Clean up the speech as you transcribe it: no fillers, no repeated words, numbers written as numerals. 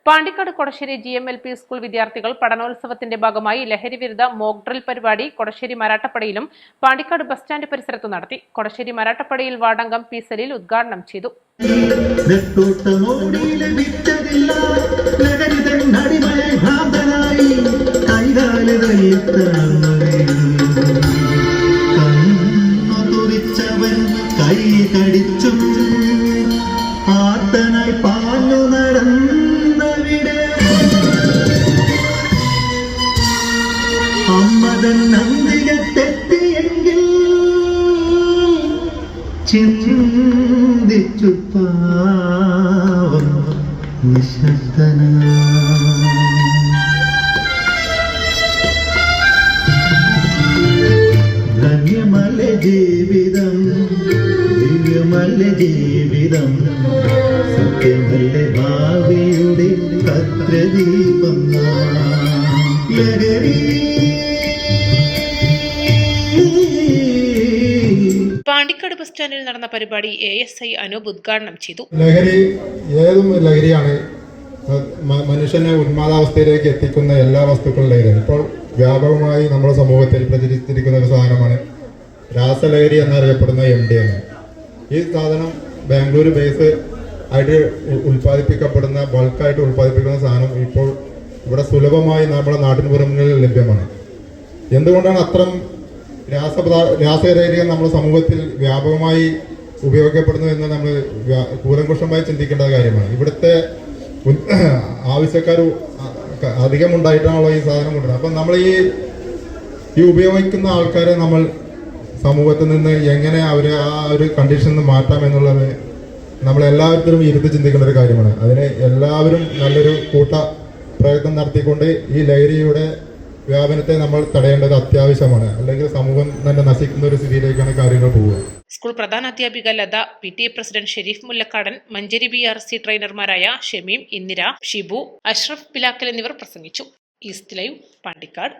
Pandikkad Kodassery GMLP school വിദ്യാർത്ഥികൾ പഠനോത്സവത്തിന്റെ ഭാഗമായി ലഹരി വിരുദ്ധ മോക്ക് ഡ്രിൽ പരിപാടി കൊടശ്ശേരി മരാട്ടപ്പടിയിലും പാണ്ടിക്കാട് ബസ് സ്റ്റാൻഡ് പരിസരത്തും നടത്തി. കൊടശ്ശേരി മരാട്ടപ്പടിയിൽ വാർഡംഗം P. സലീൽ ഉദ്ഘാടനം ചെയ്തു. അമ്മതൻ നന്ദികത്തെത്തിയെങ്കിൽ ചിന്തിച്ചു പാവം നിശബ്ദനായി. ധന്യമല്ല ജീവിതം, ദിവ്യമല്ല ജീവിതം, സത്യമല്ല ഭാവിയുടെ ഭദ്രദീപം. ലഹരി പാണ്ടിക്കാട് ബസ് സ്റ്റാൻഡിൽ നടന്ന പരിപാടി ASI അനൂപ് ഉദ്ഘാടനം ചെയ്തു. ലഹരി ഏതും ലഹരിയാണ്. മനുഷ്യനെ ഉന്മാദാവസ്ഥയിലേക്ക് എത്തിക്കുന്ന എല്ലാ വസ്തുക്കളും ലഹരിയാണ്. ഇപ്പോൾ വ്യാപകമായി നമ്മുടെ സമൂഹത്തിൽ പ്രചരിച്ചിരിക്കുന്ന ഒരു സാധനമാണ് രാസലഹരി എന്നറിയപ്പെടുന്ന MDMA. ഈ സാധനം ബാംഗ്ലൂർ ബേസ് ആയിട്ട് ഉൽപ്പാദിപ്പിക്കപ്പെടുന്ന ബൾക്കായിട്ട് ഉൽപ്പാദിപ്പിക്കുന്ന സാധനം ഇപ്പോൾ ഇവിടെ സുലഭമായി നമ്മുടെ നാട്ടിൻപുറങ്ങളിൽ ലഭ്യമാണ്. എന്തുകൊണ്ടാണ് അത്തരം രാസലഹരികൾ നമ്മുടെ സമൂഹത്തിൽ വ്യാപകമായി ഉപയോഗിക്കപ്പെടുന്നു എന്ന് നമ്മൾ കൂലങ്കുഷമായി ചിന്തിക്കേണ്ട കാര്യമാണ്. ഇവിടുത്തെ ആവശ്യക്കാർ അധികം ഉണ്ടായിട്ടാണല്ലോ ഈ സാധനം കൊണ്ടുവരുന്നത്. അപ്പം നമ്മൾ ഈ ഉപയോഗിക്കുന്ന ആൾക്കാരെ നമ്മൾ സമൂഹത്തിൽ നിന്ന് എങ്ങനെ അവരെ ആ ഒരു കണ്ടീഷനിൽ നിന്ന് മാറ്റാം എന്നുള്ളത് നമ്മളെല്ലാവരും ഇരുത്തി ചിന്തിക്കേണ്ട ഒരു കാര്യമാണ്. അതിന് എല്ലാവരും നല്ലൊരു പ്രയത്നം നടത്തിക്കൊണ്ട് ഈ ലഹരിയുടെ വ്യാപനത്തെ നമ്മൾ തടയേണ്ടത് അത്യാവശ്യമാണ്. അല്ലെങ്കിൽ സമൂഹം തന്നെ നശിക്കുന്ന ഒരു സ്ഥിതിയിലേക്കാണ് കാര്യങ്ങൾ പോവുക. സ്കൂൾ പ്രധാനാധ്യാപിക Latha, PTA president Shareef Mullakkadan, Manjeri BRC ട്രെയിനർമാരായ ഷമീം, ഇന്ദിര, ഷിബു, അഷ്റഫ് പിലാക്കൽ എന്നിവർ പ്രസംഗിച്ചു. East live, Pandikkad.